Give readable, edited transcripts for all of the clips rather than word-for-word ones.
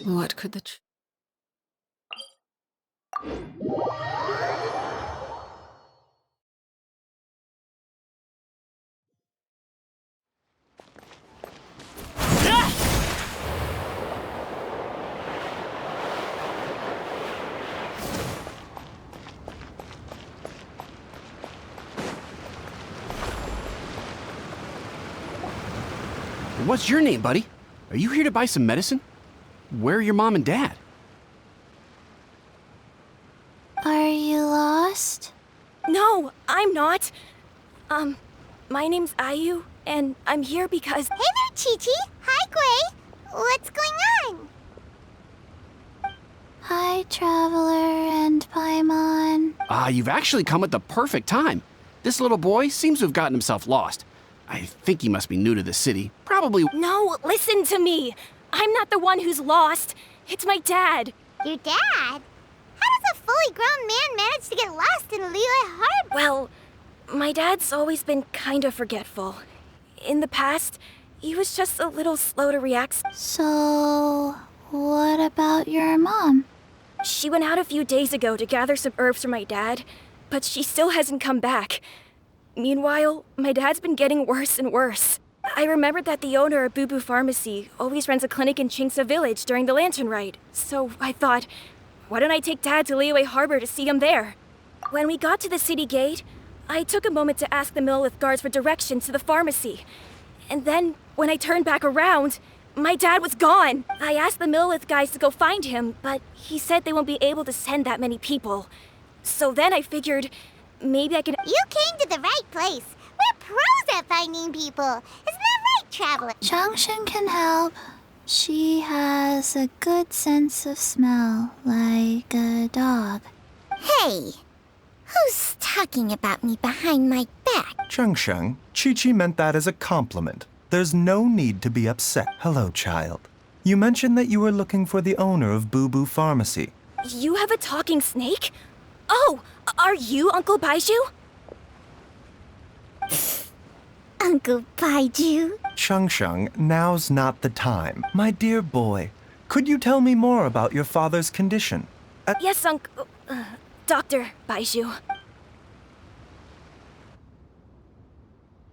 What could the What's your name, buddy? Are you here to buy some medicine? Where are your mom and dad? Are you lost? No, I'm not. My name's Ayu, and I'm here because... Hey there, Chi-Chi! Hi, Gui! What's going on? Hi, Traveler and Paimon. You've actually come at the perfect time. This little boy seems to have gotten himself lost. I think he must be new to the city. Probably... No, listen to me. I'm not the one who's lost. It's my dad. Your dad? How does a fully grown man manage to get lost in Liyue Harbor? Well, my dad's always been kind of forgetful. In the past, he was just a little slow to react. So, what about your mom? She went out a few days ago to gather some herbs for my dad, but she still hasn't come back. Meanwhile, my dad's been getting worse and worse. I remembered that the owner of Boo Boo Pharmacy always runs a clinic in Chingsa Village during the Lantern Rite, so I thought, why don't I take Dad to Liyue Harbor to see him there? When we got to the city gate, I took a moment to ask the Millith guards for directions to the pharmacy. And then, when I turned back around, my dad was gone. I asked the Millith guys to go find him, but he said they won't be able to send that many people. So then I figured, maybe I could... You came to the right place. We're pros at finding people. Isn't that right, Traveler? Changshan can help. She has a good sense of smell, like a dog. Hey, who's talking about me behind my back? Changshan, Chi-Chi meant that as a compliment. There's no need to be upset. Hello, child. You mentioned that you were looking for the owner of Boo Boo Pharmacy. You have a talking snake? Oh, are you Uncle Baizhu? Uncle Baizhu? Changshan, now's not the time. My dear boy, could you tell me more about your father's condition? Yes, Uncle... Dr. Baizhu.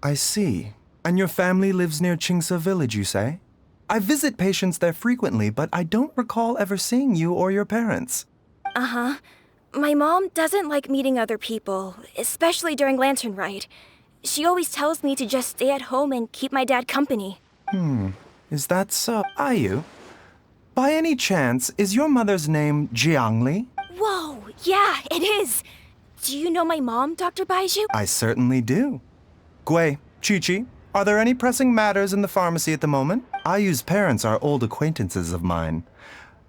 I see. And your family lives near Chingsa Village, you say? I visit patients there frequently, but I don't recall ever seeing you or your parents. Uh-huh. My mom doesn't like meeting other people, especially during Lantern Rite. She always tells me to just stay at home and keep my dad company. Is that so? Ayu, by any chance, is your mother's name Jiangli? Whoa, yeah, it is. Do you know my mom, Dr. Baizhu? I certainly do. Gui, Chi-Chi, are there any pressing matters in the pharmacy at the moment? Ayu's parents are old acquaintances of mine,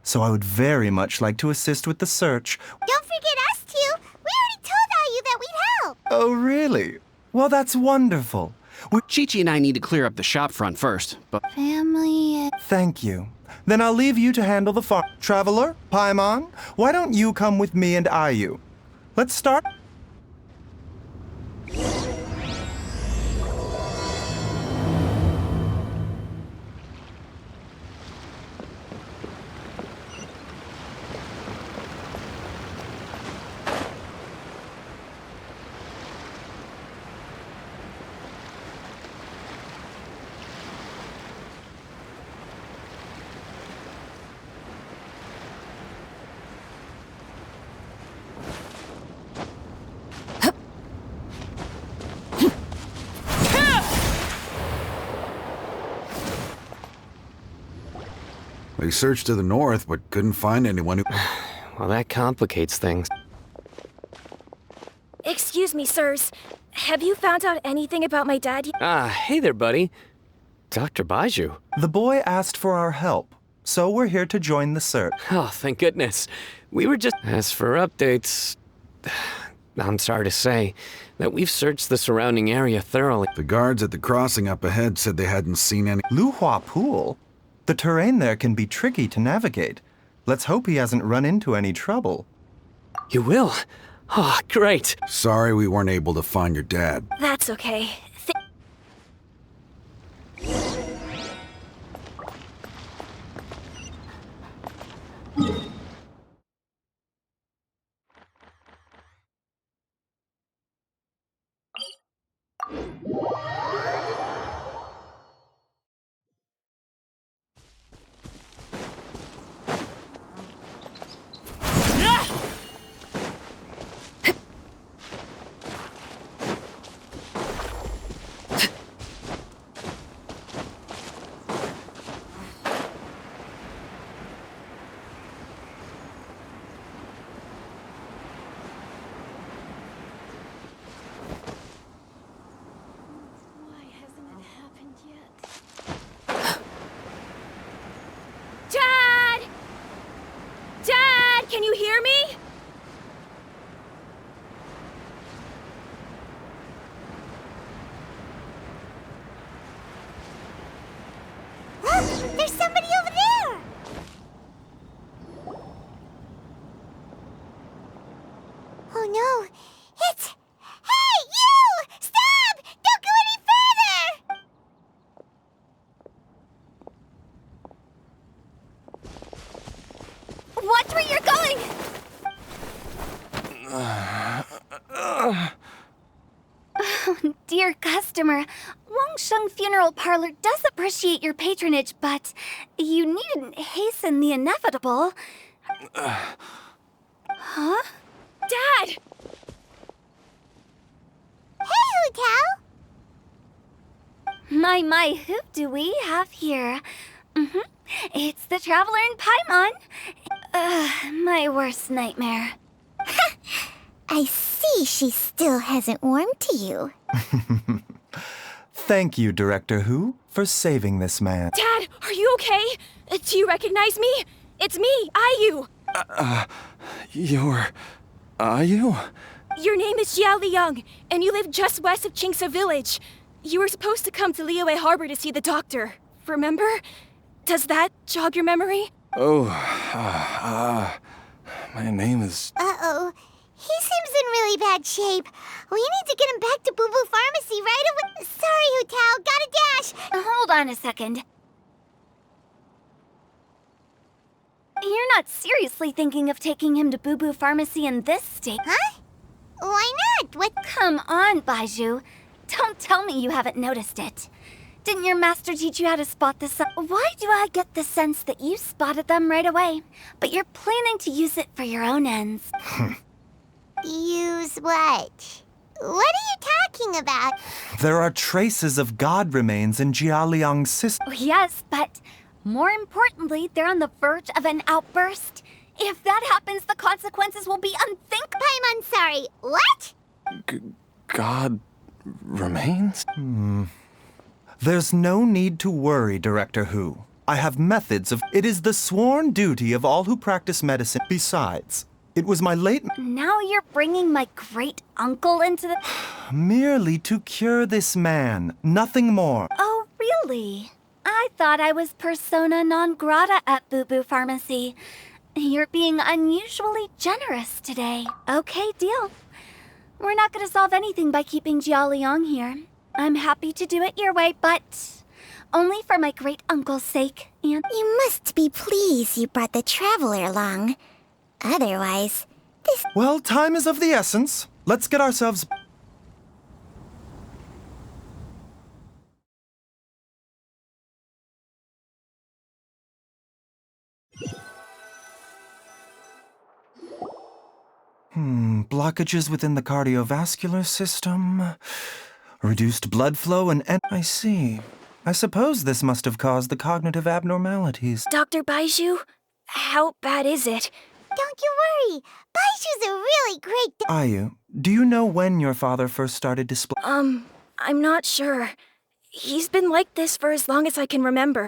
so I would very much like to assist with the search. Don't forget us two. We already told Ayu that we'd help. Oh, really? Well, that's wonderful. Chi-Chi and I need to clear up the shop front first, but... Family... Thank you. Then I'll leave you to handle the farm. Traveler, Paimon, why don't you come with me and Ayu? Let's start... They searched to the north, but couldn't find anyone who... Well, that complicates things. Excuse me, sirs. Have you found out anything about my dad yet? Hey there, buddy. Dr. Baizhu. The boy asked for our help, so we're here to join the search. Oh, thank goodness. We were just... As for updates... I'm sorry to say that we've searched the surrounding area thoroughly. The guards at the crossing up ahead said they hadn't seen any... Luhua Pool? The terrain there can be tricky to navigate. Let's hope he hasn't run into any trouble. You will? Oh, great. Sorry we weren't able to find your dad. That's okay. no. It's... Hey, you! Stop! Don't go any further! Watch where you're going! Oh, dear customer, Wangsheng Funeral Parlor does appreciate your patronage, but you needn't hasten the inevitable. Huh? Dad! Hey, Hu Tao! My, who do we have here? It's the Traveler in Paimon. My worst nightmare. I see she still hasn't warmed to you. Thank you, Director Hu, for saving this man. Dad, are you okay? Do you recognize me? It's me, Ayu. Ayu? Your name is Xiao Liang, and you live just west of Qingse Village. You were supposed to come to Liyue Harbor to see the doctor. Remember? Does that jog your memory? Oh, my name is... Uh-oh. He seems in really bad shape. We need to get him back to Boo Boo Pharmacy right away. Sorry, Hu Tao. Gotta dash. Hold on a second. You're not seriously thinking of taking him to Boo Boo Pharmacy in this state? Huh? Why not? What? Come on, Baizhu. Don't tell me you haven't noticed it. Didn't your master teach you how to spot the sun? Why do I get the sense that you spotted them right away, but you're planning to use it for your own ends? Use what? What are you talking about? There are traces of god remains in Jialiang's system. Oh, yes, but more importantly, they're on the verge of an outburst. If that happens, the consequences will be unthinkable. I'm sorry. What? God remains? There's no need to worry, Director Hu. I have methods of... It is the sworn duty of all who practice medicine. Besides, it was my late... Now you're bringing my great-uncle into the... Merely to cure this man, nothing more. Oh, really? I thought I was persona non grata at Boo Boo Pharmacy. You're being unusually generous today. Okay, deal. We're not going to solve anything by keeping Jialiang here. I'm happy to do it your way, but only for my great-uncle's sake, and... You must be pleased you brought the Traveler along. Otherwise, this... Well, time is of the essence. Let's get ourselves... Blockages within the cardiovascular system, reduced blood flow, and I see. I suppose this must have caused the cognitive abnormalities. Dr. Baizhu, how bad is it? Don't you worry. Baizhu's a really great... Ayu, do you know when your father first started displaying... I'm not sure. He's been like this for as long as I can remember.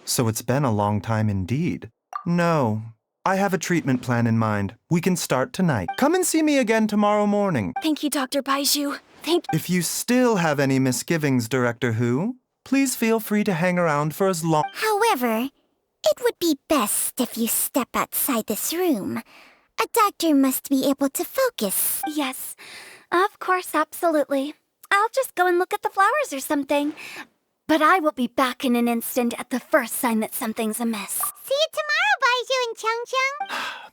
So it's been a long time indeed. No. I have a treatment plan in mind. We can start tonight. Come and see me again tomorrow morning. Thank you, Dr. Baizhu. Thank you. If you still have any misgivings, Director Hu, please feel free to hang around for as long... However, it would be best if you step outside this room. A doctor must be able to focus. Yes, of course, absolutely. I'll just go and look at the flowers or something. But I will be back in an instant at the first sign that something's amiss. See you tomorrow, Baizhu and Changcheng.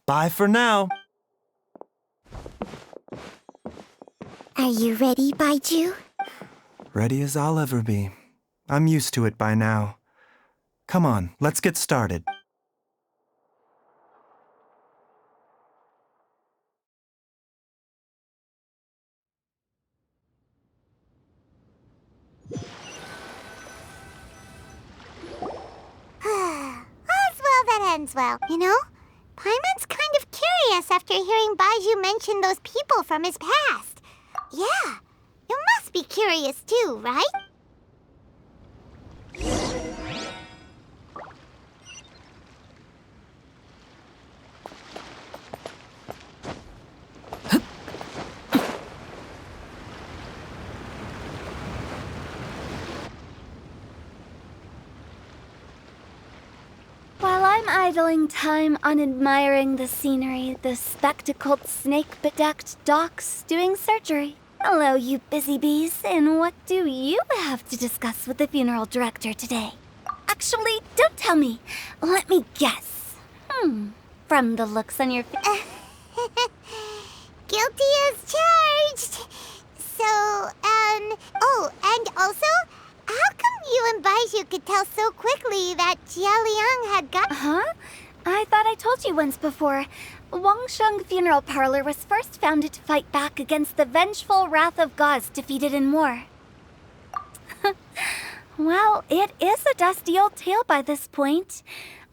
Bye for now. Are you ready, Baizhu? Ready as I'll ever be. I'm used to it by now. Come on, let's get started. All's well that ends well. You know, Paimon's kind of curious after hearing Baizhu mention those people from his past. Yeah, you must be curious too, right? While I'm idling time on admiring the scenery, the spectacled snake-bedecked docs doing surgery. Hello, you busy bees, and what do you have to discuss with the funeral director today? Actually, don't tell me. Let me guess. From the looks on your face. Guilty as charged. So, oh, and also, how come you and Baizhu could tell so quickly that Jialiang had got... Huh? I thought I told you once before. Wangsheng Funeral Parlor was first founded to fight back against the vengeful wrath of gods defeated in war. Well, it is a dusty old tale by this point.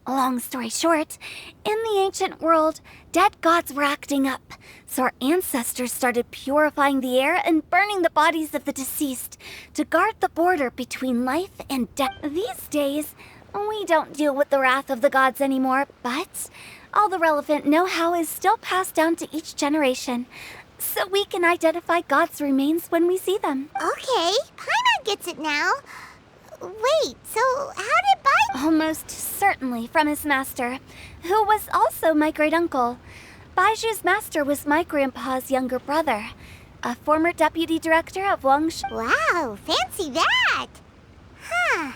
Long story short, in the ancient world, dead gods were acting up, so our ancestors started purifying the air and burning the bodies of the deceased to guard the border between life and death. These days, we don't deal with the wrath of the gods anymore, but all the relevant know-how is still passed down to each generation, so we can identify gods' remains when we see them. Okay, Paimon gets it now. Wait, so how did Baizhu... Almost certainly from his master, who was also my great-uncle. Baizhu's master was my grandpa's younger brother, a former deputy director of Wangsheng. Wow, fancy that! Huh.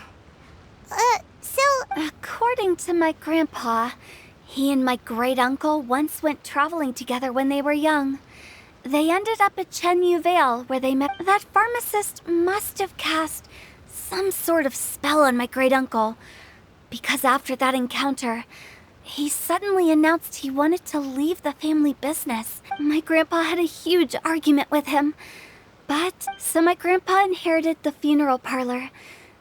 So... According to my grandpa, he and my great-uncle once went traveling together when they were young. They ended up at Chenyu Vale, where they met. That pharmacist must have cast some sort of spell on my great-uncle, because after that encounter, he suddenly announced he wanted to leave the family business. My grandpa had a huge argument with him, so my grandpa inherited the funeral parlor,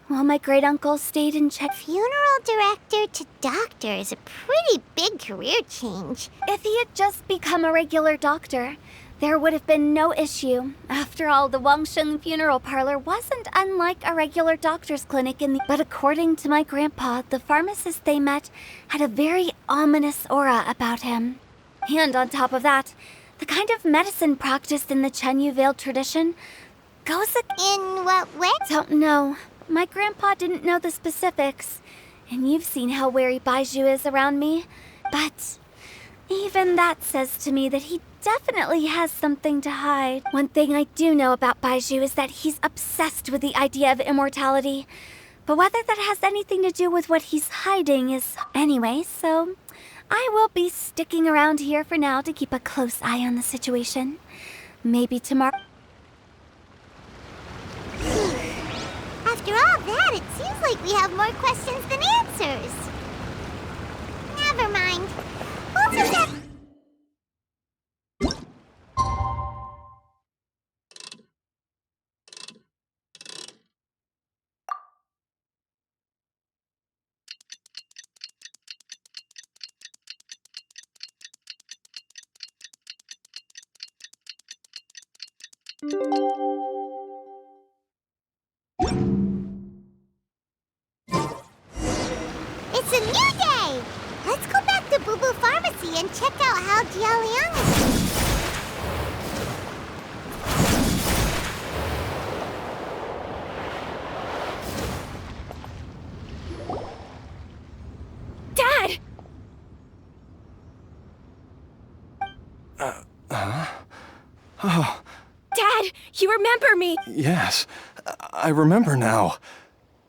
while my great-uncle stayed in Funeral director to doctor is a pretty big career change. If he had just become a regular doctor, there would have been no issue. After all, the Wangsheng Funeral Parlor wasn't unlike a regular doctor's clinic But according to my grandpa, the pharmacist they met had a very ominous aura about him. And on top of that, the kind of medicine practiced in the Chenyu Vale tradition goes In what way? Don't know. My grandpa didn't know the specifics, and you've seen how wary Baizhu is around me. But even that says to me that he definitely has something to hide. One thing I do know about Baizhu is that he's obsessed with the idea of immortality. But whether that has anything to do with what he's hiding is... Anyway, so I will be sticking around here for now to keep a close eye on the situation. Maybe tomorrow... After all that, it seems like we have more questions than answers. Never mind. We'll just have... It's a new day! Let's go back to Boo Boo Pharmacy and check out how Jialiang is doing. Dad! Oh, Dad, you remember me! yes. I remember now.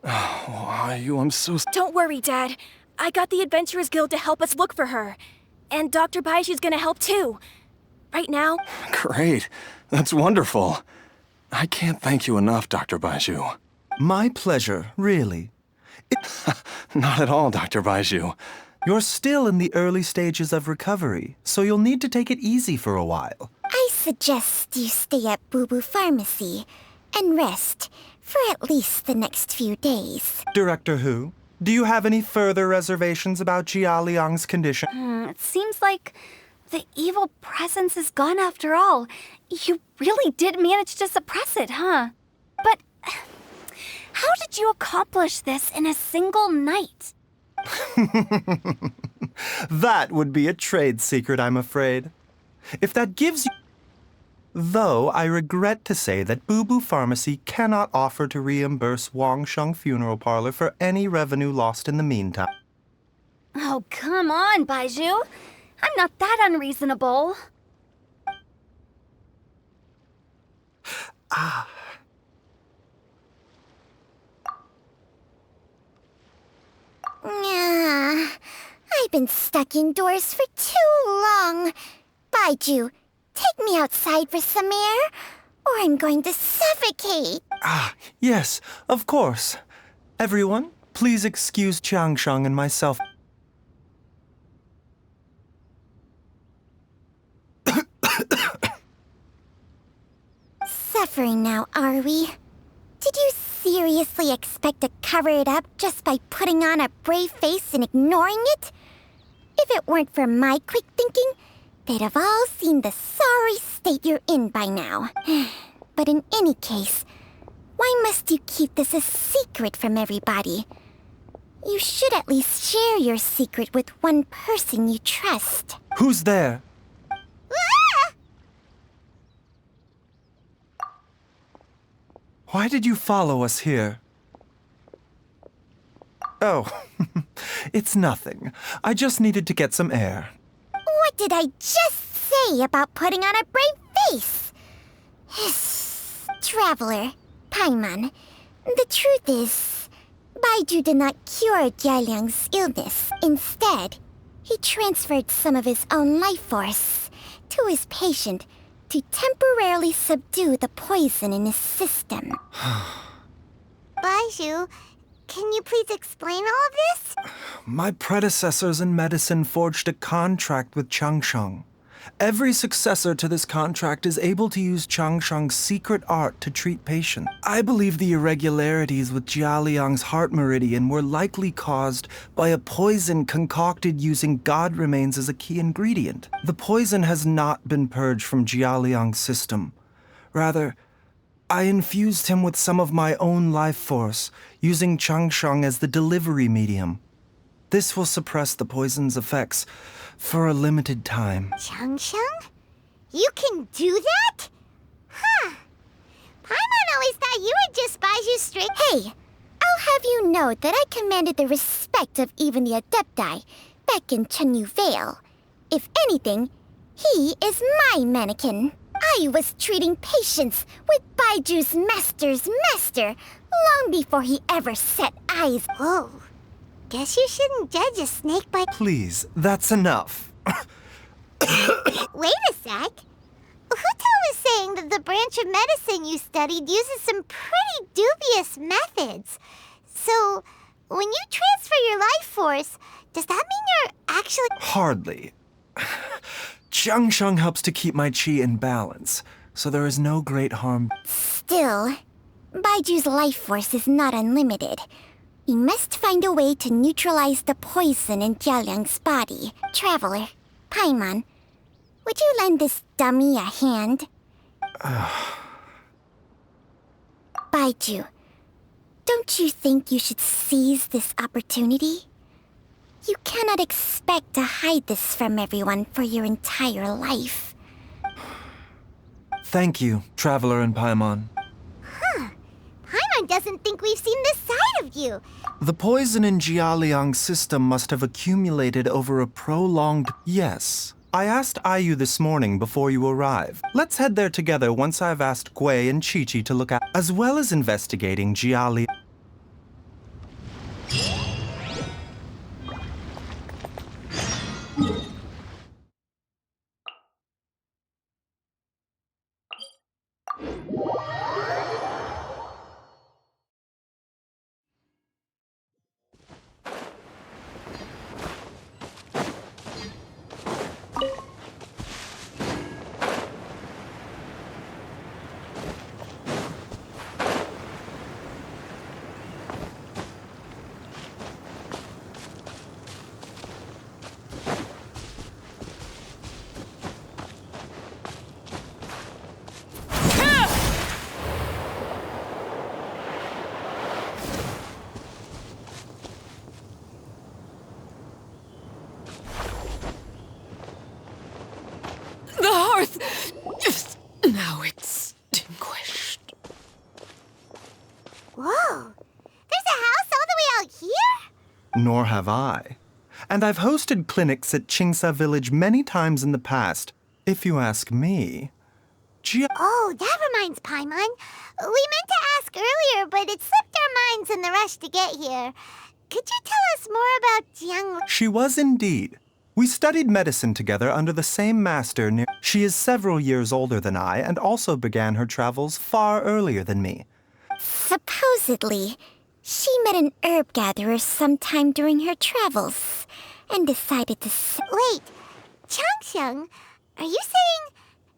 Oh, I'm so... Don't worry, Dad. I got the Adventurers Guild to help us look for her. And Dr. Baizhu's gonna help too. Right now... Great. That's wonderful. I can't thank you enough, Dr. Baizhu. My pleasure, really. Not at all, Dr. Baizhu. You're still in the early stages of recovery, so you'll need to take it easy for a while. I suggest you stay at Boo Boo Pharmacy and rest for at least the next few days. Director Hu, do you have any further reservations about Jia Liang's condition? It seems like the evil presence is gone after all. You really did manage to suppress it, huh? But how did you accomplish this in a single night? That would be a trade secret, I'm afraid. If that gives you... Though I regret to say that Boo Boo Pharmacy cannot offer to reimburse Wangsheng Funeral Parlor for any revenue lost in the meantime. Oh, come on, Baizhu. I'm not that unreasonable. I've been stuck indoors for too long. Baizhu, take me outside for some air, or I'm going to suffocate. Yes, of course. Everyone, please excuse Qiangsheng and myself. Suffering now, are we? Did you seriously expect to cover it up just by putting on a brave face and ignoring it? If it weren't for my quick thinking, they'd have all seen the sorry state you're in by now. But in any case, why must you keep this a secret from everybody? You should at least share your secret with one person you trust. Who's there? Ah! Why did you follow us here? Oh, it's nothing. I just needed to get some air. What did I just say about putting on a brave face? Traveler, Paimon, the truth is, Baizhu did not cure Jialiang's illness. Instead, he transferred some of his own life force to his patient to temporarily subdue the poison in his system. Baizhu, can you please explain all of this? My predecessors in medicine forged a contract with Qiangsheng. Every successor to this contract is able to use Qiangsheng's secret art to treat patients. I believe the irregularities with Jialiang's heart meridian were likely caused by a poison concocted using god remains as a key ingredient. The poison has not been purged from Jialiang's system. Rather, I infused him with some of my own life force, using Qiangsheng as the delivery medium. This will suppress the poison's effects for a limited time. Qiangsheng? You can do that? Huh. Paimon always thought you were just Baizhu straight. Hey, I'll have you know that I commanded the respect of even the Adepti back in Chenyu Vale. If anything, he is my mannequin. I was treating patients with Baiju's master's master long before he ever set eyes. Whoa. Guess you shouldn't judge a snake by... Please, that's enough. Wait a sec. Huto was saying that the branch of medicine you studied uses some pretty dubious methods. So, when you transfer your life force, does that mean you're actually... Hardly. Qiangsheng helps to keep my qi in balance, so there is no great harm. Still, Baiju's life force is not unlimited. We must find a way to neutralize the poison in Jialiang's body. Traveler, Paimon, would you lend this dummy a hand? Baizhu, don't you think you should seize this opportunity? You cannot expect to hide this from everyone for your entire life. Thank you, Traveler and Paimon. Paimon doesn't think we've seen this side of you. The poison in Jialiang's system must have accumulated over a prolonged... Yes. I asked Ayu this morning before you arrive. Let's head there together once I've asked Gui and Chi-Chi to look at... As well as investigating Jiali... The hearth is now extinguished. Whoa! There's a house all the way out here? Nor have I. And I've hosted clinics at Qingsa Village many times in the past. If you ask me, Oh, that reminds Paimon. We meant to ask earlier, but it slipped our minds in the rush to get here. Could you tell us more about Jiang? She was indeed. We studied medicine together under the same master. She is several years older than I and also began her travels far earlier than me. Supposedly, she met an herb gatherer sometime during her travels and decided to... Wait, Changsheng, are you saying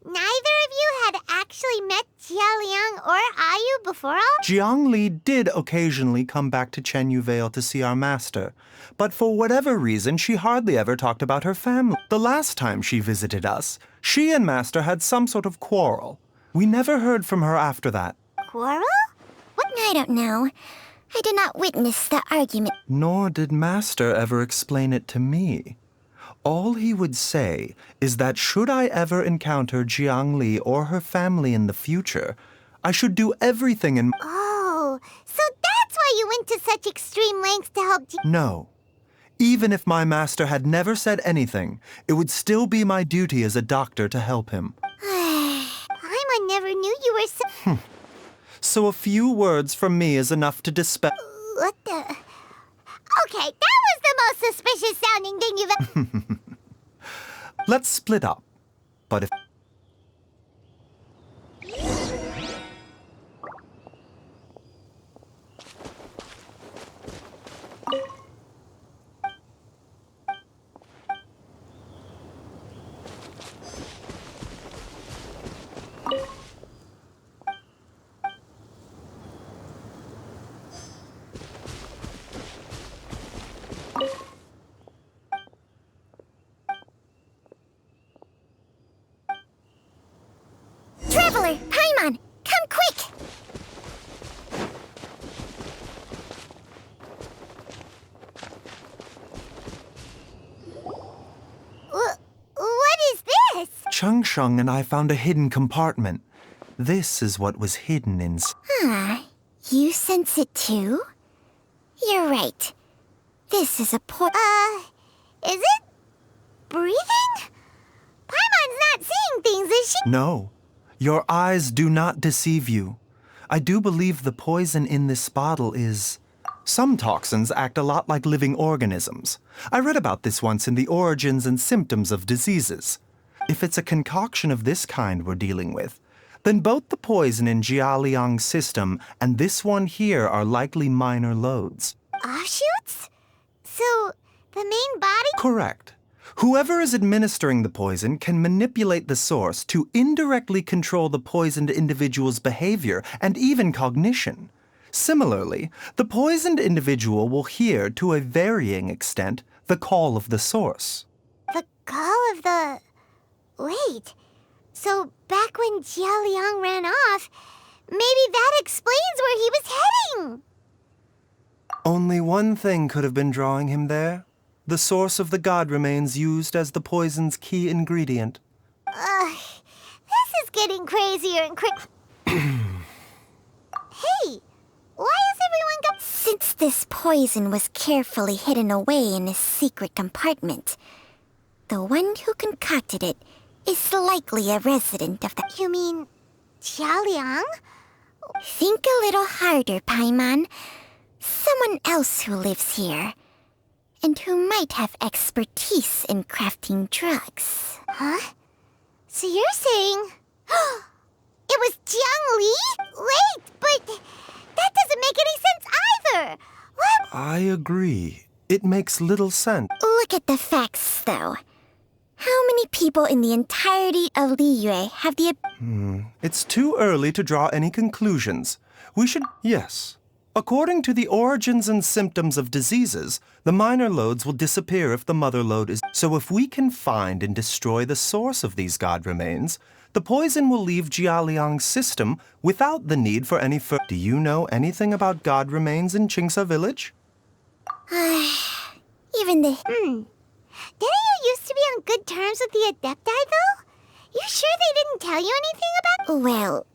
neither of you had actually met Jialiang or Ayu before all? Jiang Li did occasionally come back to Chenyu Vale to see our master, but for whatever reason, she hardly ever talked about her family. The last time she visited us, she and master had some sort of quarrel. We never heard from her after that. Quarrel? What? I don't know. I did not witness the argument. Nor did master ever explain it to me. All he would say is that should I ever encounter Jiang Li or her family in the future, I should do everything in... Oh, so that's why you went to such extreme lengths to help No. Even if my master had never said anything, it would still be my duty as a doctor to help him. Paimon never knew you were so... So a few words from me is enough to dispel... What the... Okay, that was the most suspicious sounding thing you've ever... Let's split up. But if... Traveler, Paimon, come quick! What is this? Changsheng and I found a hidden compartment. This is what was hidden in... You sense it too? You're right. This is a is it breathing? Paimon's not seeing things, is she? No. Your eyes do not deceive you. I do believe the poison in this bottle is... Some toxins act a lot like living organisms. I read about this once in the Origins and Symptoms of Diseases. If it's a concoction of this kind we're dealing with, then both the poison in Jialiang's system and this one here are likely minor loads. Offshoots? So, the main body? Correct. Whoever is administering the poison can manipulate the source to indirectly control the poisoned individual's behavior and even cognition. Similarly, the poisoned individual will hear, to a varying extent, the call of the source. The call of the... Wait. So, back when Jialiang ran off, maybe that explains where he was heading! Only one thing could have been drawing him there. The source of the god remains used as the poison's key ingredient. This is getting crazier and Hey, why is everyone Since this poison was carefully hidden away in a secret compartment, the one who concocted it is likely a resident of the... You mean... Jialiang? Think a little harder, Paimon. Someone else who lives here, and who might have expertise in crafting drugs. Huh? So you're saying... it was Jiang Li? Wait, but that doesn't make any sense either! What? I agree. It makes little sense. Look at the facts, though. How many people in the entirety of Liyue have the... It's too early to draw any conclusions. We should... Yes. According to the Origins and Symptoms of Diseases, the minor loads will disappear if the mother load is... So if we can find and destroy the source of these god remains, the poison will leave Jialiang's system without the need for any further... Do you know anything about god remains in Qingsa Village? Even the... Didn't you used to be on good terms with the Adepti, though? You sure they didn't tell you anything about... Well,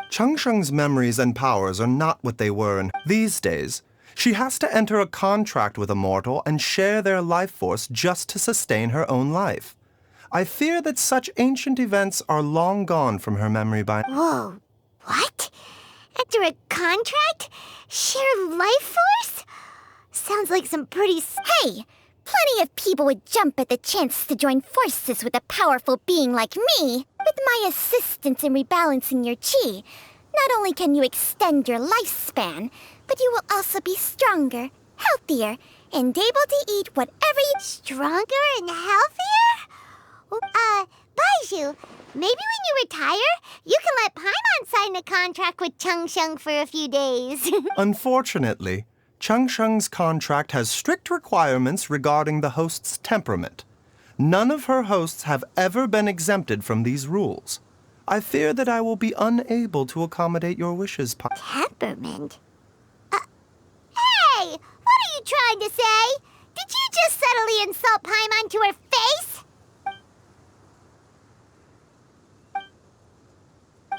Changsheng's memories and powers are not what they were in... These days, She has to enter a contract with a mortal and share their life force just to sustain her own life. I fear that such ancient events are long gone from her memory by... Whoa, what? Enter a contract? Share life force? Sounds like some pretty... Hey! Plenty of people would jump at the chance to join forces with a powerful being like me. With my assistance in rebalancing your chi, not only can you extend your lifespan, but you will also be stronger, healthier, and able to eat whatever you... Stronger and healthier? Baizhu, maybe when you retire, you can let Paimon sign a contract with Changsheng for a few days. Unfortunately, Changsheng's contract has strict requirements regarding the host's temperament. None of her hosts have ever been exempted from these rules. I fear that I will be unable to accommodate your wishes, Temperament? Hey! What are you trying to say? Did you just subtly insult Paimon to her face?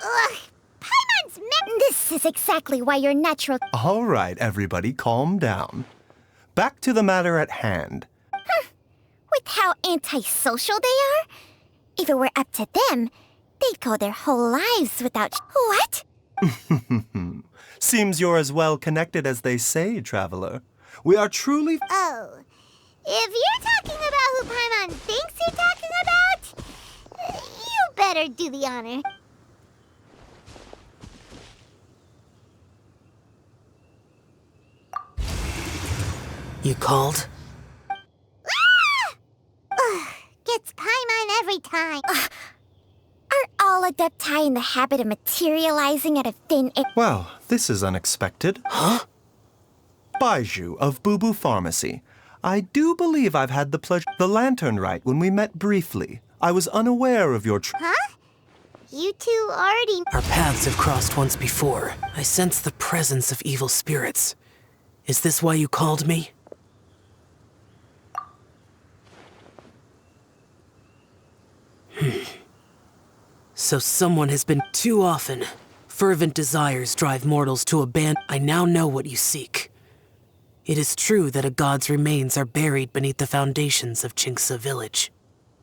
Ugh! Paimon's This is exactly why your natural... All right, everybody, calm down. Back to the matter at hand. With how antisocial they are? If it were up to them, they'd go their whole lives without... What? Seems you're as well connected as they say, traveler. We are truly... Oh. If you're talking about who Paimon thinks you're talking about, you better do the honor. You called? Gets Paimon every time. Are all Adepti in the habit of materializing out of thin air? Well, this is unexpected. Huh? Baizhu of Bubu Pharmacy. I do believe I've had the pleasure... The lantern rite when we met briefly. I was unaware of your... Huh? You two already... Our paths have crossed once before. I sense the presence of evil spirits. Is this why you called me? So someone has been too often. Fervent desires drive mortals to abandon. I now know what you seek. It is true that a god's remains are buried beneath the foundations of Qingce village.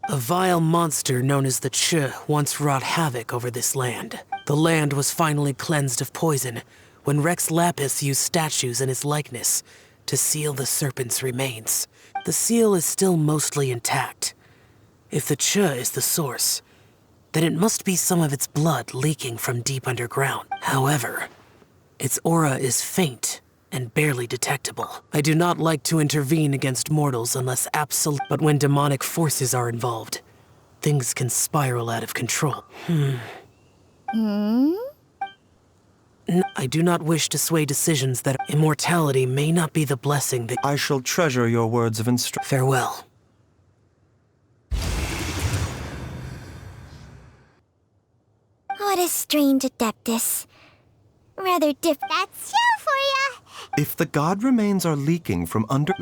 A vile monster known as the Che once wrought havoc over this land. The land was finally cleansed of poison when Rex Lapis used statues in his likeness to seal the serpent's remains. The seal is still mostly intact. If the Che is the source, then it must be some of its blood leaking from deep underground. However, its aura is faint and barely detectable. I do not like to intervene against mortals unless absolute, but when demonic forces are involved, things can spiral out of control. I do not wish to sway decisions that immortality may not be the blessing that... I shall treasure your words of instruction. Farewell. What a strange adeptus. Rather That's show for ya! If the god remains are leaking from under...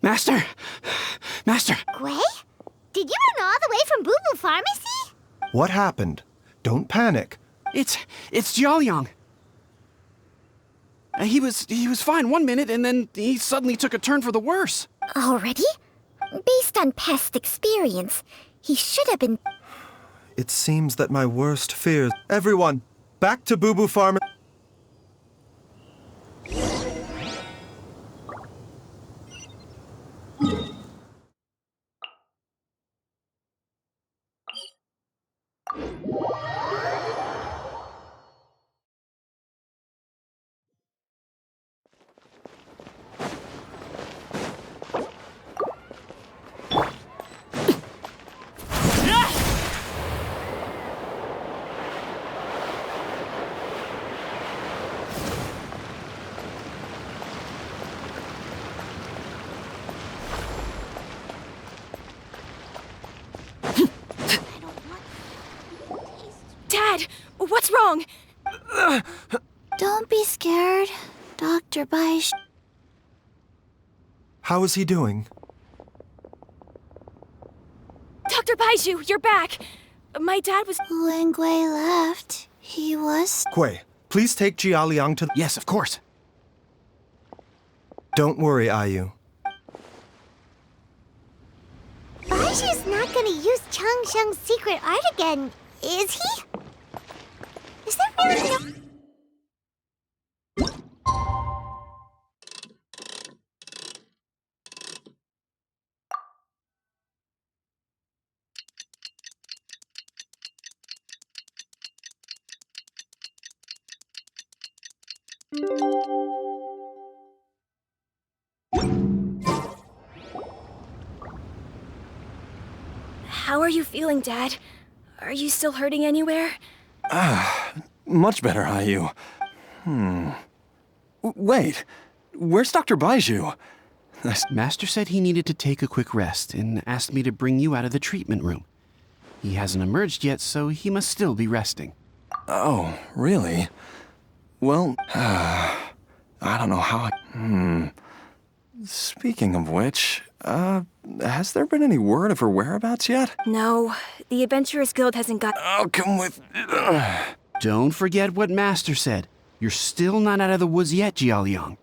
Master! Master! Gui? Did you run all the way from Bubu Pharmacy? What happened? Don't panic. It's Jiaoliang. He was fine one minute, and then he suddenly took a turn for the worse. Already? Based on past experience, he should have been... It seems that my worst fears... Everyone, back to Bubu Pharmacy. Dad, what's wrong? Don't be scared, Dr. Baizhu. How is he doing? Dr. Baizhu, you're back. My dad was... When Gui left, he was... Gui, please take Jiaoliang to... Yes, of course. Don't worry, Ayu. Baizhu's not gonna use Changsheng's secret art again, is he? Is there really no... How are you feeling, Dad? Are you still hurting anywhere? Much better, Ayu. Wait, where's Dr. Baizhu? Master said he needed to take a quick rest and asked me to bring you out of the treatment room. He hasn't emerged yet, so he must still be resting. Oh, really? Well, I don't know how I... Speaking of which, has there been any word of her whereabouts yet? No, the Adventurers Guild hasn't got... I'll come with... Don't forget what Master said. You're still not out of the woods yet, Jialiang.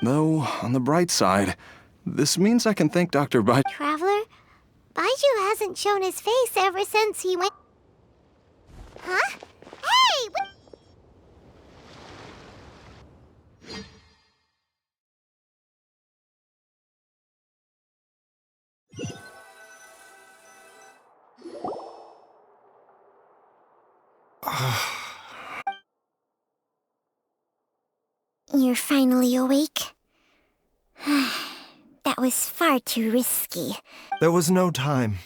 Though, on the bright side, this means I can thank Dr. Bai... Traveler? Baizhu hasn't shown his face ever since he went... Huh? Hey! You're finally awake? That was far too risky. There was no time.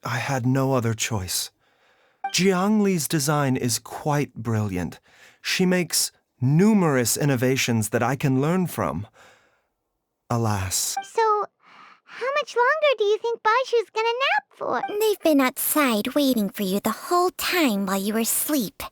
I had no other choice. Jiang Li's design is quite brilliant. She makes numerous innovations that I can learn from. Alas. So, how much longer do you think Baizhu's gonna nap for? They've been outside waiting for you the whole time while you were asleep.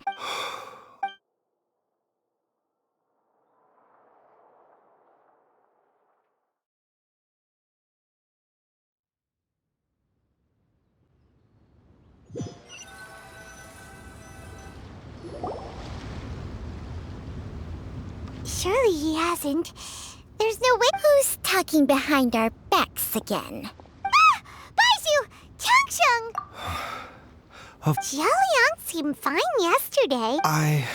Surely he hasn't. There's no way. Who's talking behind our backs again? Ah! Baizhu! Changsheng! Jialiang seemed fine yesterday. I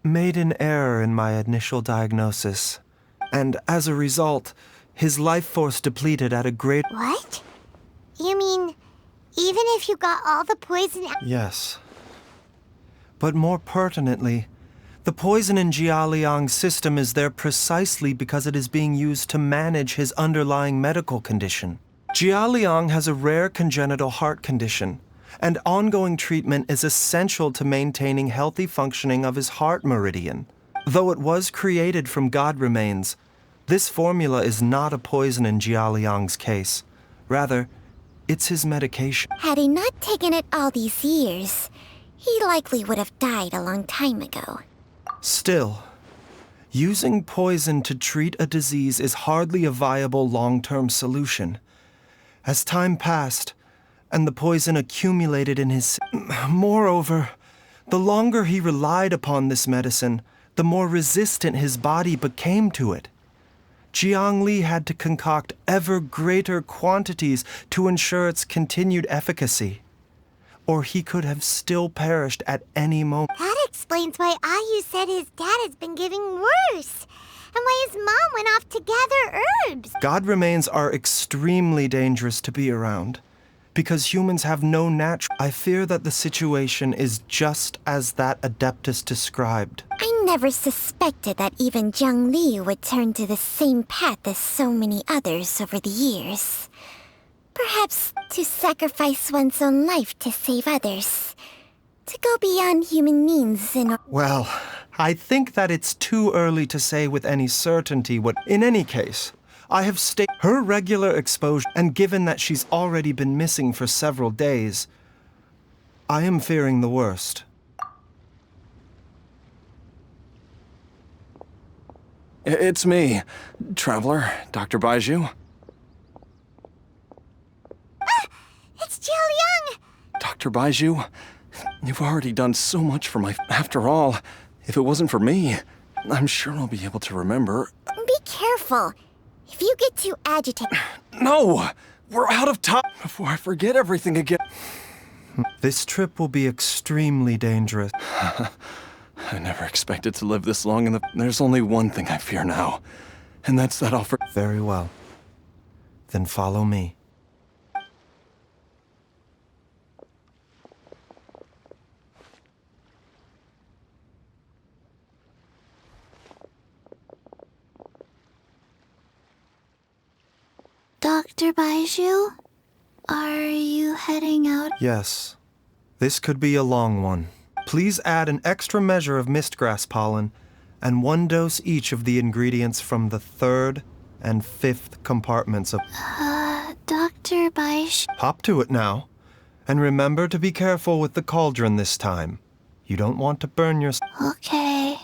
made an error in my initial diagnosis, and as a result, his life force depleted at a great... What? You mean, even if you got all the poison... Yes. But more pertinently, the poison in Jialiang's system is there precisely because it is being used to manage his underlying medical condition. Jialiang has a rare congenital heart condition, and ongoing treatment is essential to maintaining healthy functioning of his heart meridian. Though it was created from god remains, this formula is not a poison in Jialiang's case. Rather, it's his medication. Had he not taken it all these years, he likely would have died a long time ago. Still, using poison to treat a disease is hardly a viable long-term solution. As time passed, and the poison accumulated in his... Moreover, the longer he relied upon this medicine, the more resistant his body became to it. Jiang Li had to concoct ever greater quantities to ensure its continued efficacy, or he could have still perished at any moment. That explains why Ayu said his dad has been getting worse, and why his mom went off to gather herbs. God remains are extremely dangerous to be around, because humans have no natural... I fear that the situation is just as that Adeptus described. I never suspected that even Jiang Li would turn to the same path as so many others over the years. Perhaps to sacrifice one's own life to save others. To go beyond human means in... Well, I think that it's too early to say with any certainty what... In any case, I have stated her regular exposure, and given that she's already been missing for several days, I am fearing the worst. It's me, Traveler, Dr. Baizhu. It's Jialiang! Dr. Baizhu, you've already done so much for my... After all, if it wasn't for me, I'm sure I'll be able to remember. Be careful. If you get too agitated... No! We're out of time before I forget everything again. This trip will be extremely dangerous. I never expected to live this long, and there's only one thing I fear now. And that's that I'll Very well. Then follow me. Dr. Baizhu, are you heading out? Yes. This could be a long one. Please add an extra measure of mistgrass pollen and 1 dose each of the ingredients from the 3rd and 5th compartments of... Dr. Baizhu... Hop to it now. And remember to be careful with the cauldron this time. You don't want to burn your... Okay.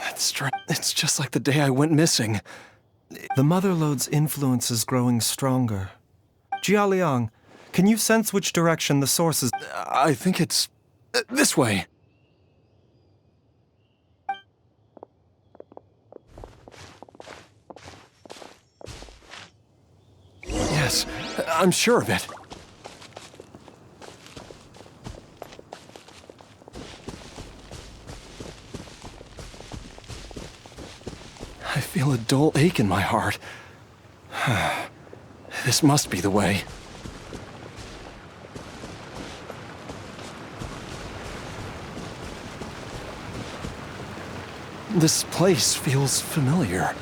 That's strange. It's just like the day I went missing. The Mother Lode's influence is growing stronger. Jialiang, can you sense which direction the source is? I think it's... this way. Yes, I'm sure of it. I feel a dull ache in my heart. This must be the way. This place feels familiar.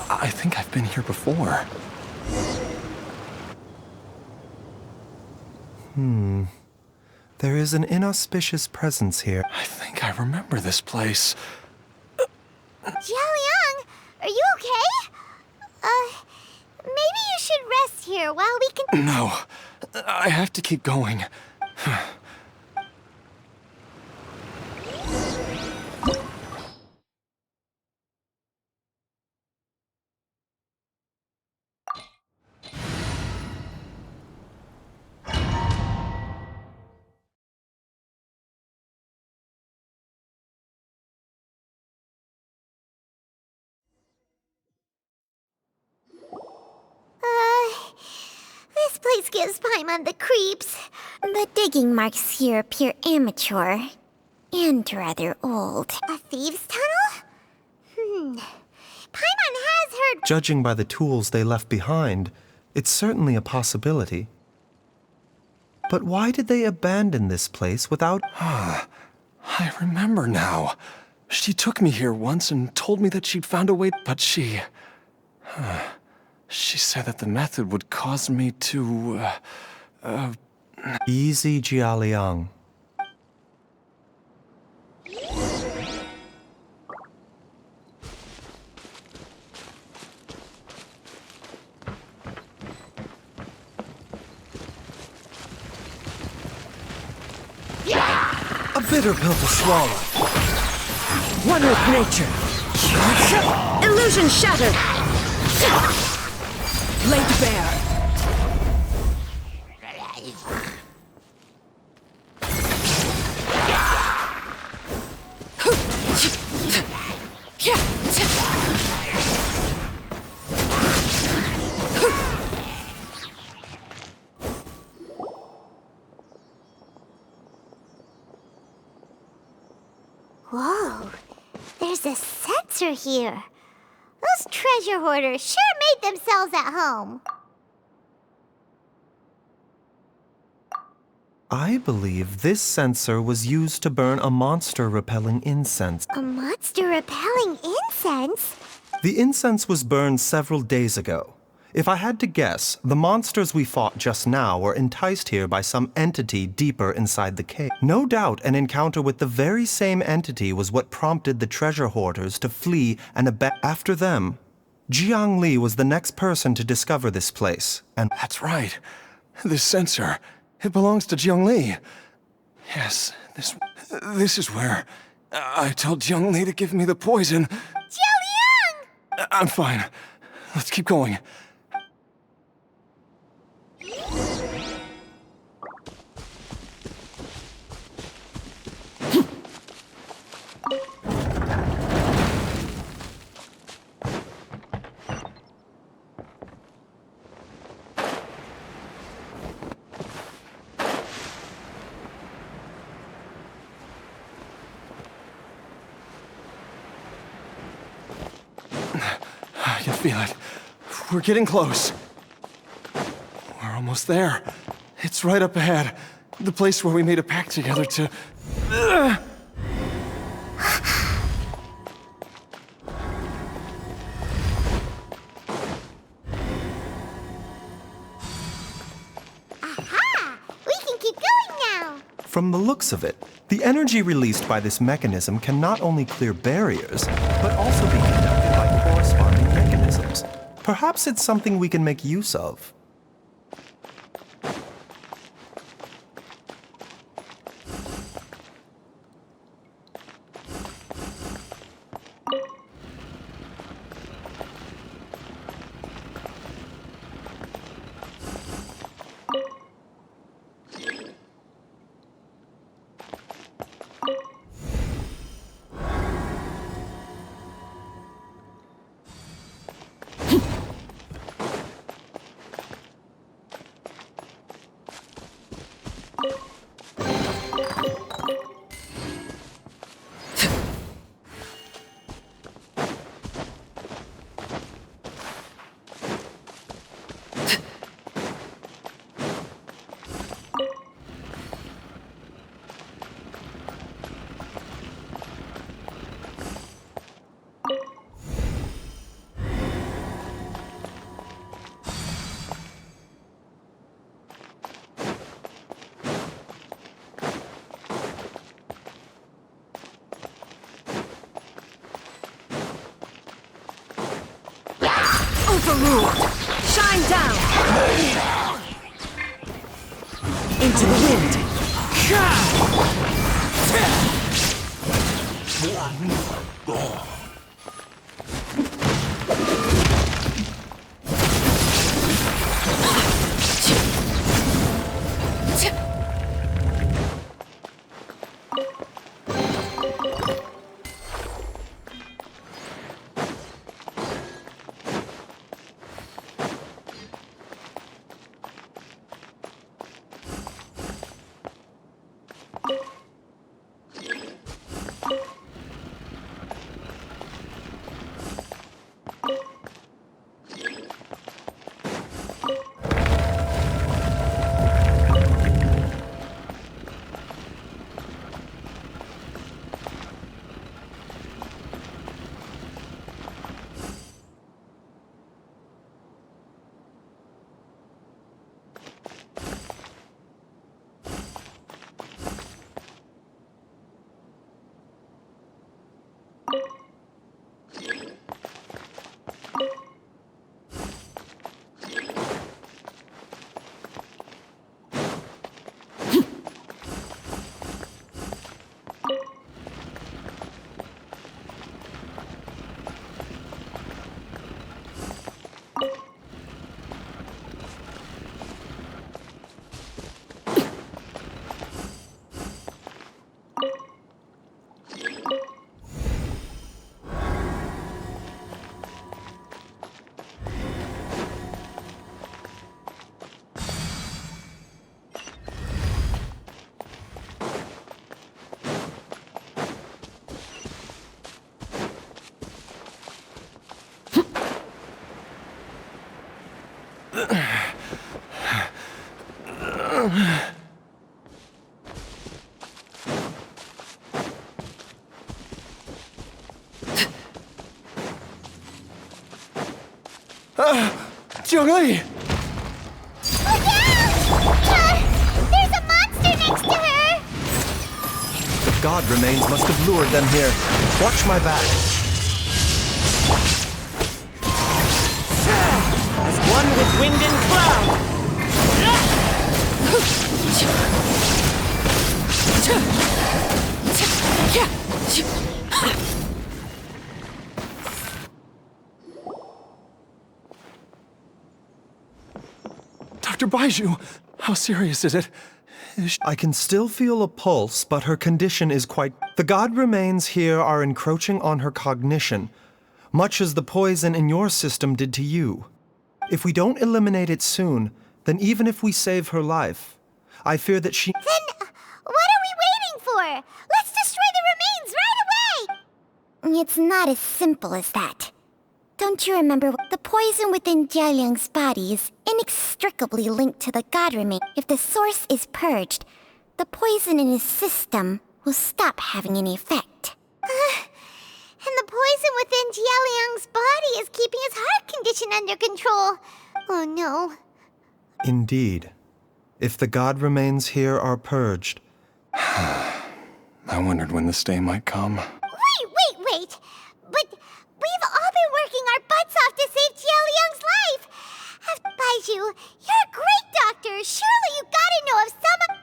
I think I've been here before. There is an inauspicious presence here. I think I remember this place. Jialiang, are you okay? Maybe you should rest here while we can... No, I have to keep going. This place gives Paimon the creeps. The digging marks here appear amateur. And rather old. A thieves' tunnel? Paimon has heard... Judging by the tools they left behind, it's certainly a possibility. But why did they abandon this place without... I remember now. She took me here once and told me that she'd found a way, but she said that the method would cause me to, Easy, Jialiang. A bitter pill to swallow. One with nature. Illusion shattered. Laid bare. There's a sensor here. Those treasure hoarders sure made themselves at home. I believe this sensor was used to burn a monster-repelling incense. A monster repelling incense? The incense was burned several days ago. If I had to guess, the monsters we fought just now were enticed here by some entity deeper inside the cave. No doubt an encounter with the very same entity was what prompted the treasure hoarders to flee and abandon. After them, Jiang Li was the next person to discover this place, and That's right. This sensor, it belongs to Jiang Li. Yes, this is where I told Jiang Li to give me the poison. Jiao Liang! I'm fine. Let's keep going. I can feel it. We're getting close. We're almost there. It's right up ahead. The place where we made a pact together to... Aha! We can keep going now! from the looks of it, the energy released by this mechanism can not only clear barriers, but also be conducted by corresponding mechanisms. Perhaps it's something we can make use of. Overruled! Shine down! Into the wind! Zhongli! Look out! There's a monster next to her! The god remains must have lured them here. Watch my back. As one with wind and cloud! Dr. Baizhu, how serious is it? I can still feel a pulse, but her condition is quite... The god remains here are encroaching on her cognition, much as the poison in your system did to you. If we don't eliminate it soon, then even if we save her life, I fear that she... Then what are we waiting for? Let's destroy the remains right away! It's not as simple as that. Don't you remember, the poison within Jialiang's body is inextricably linked to the god remain. If the source is purged, the poison in his system will stop having any effect. And the poison within Jialiang's body is keeping his heart condition under control. Oh no. Indeed. If the god remains here are purged... I wondered when this day might come. Wait! But we've all been working our butts off to save Jialiang's life! Baizhu, you're a great doctor! Surely you gotta know of someone...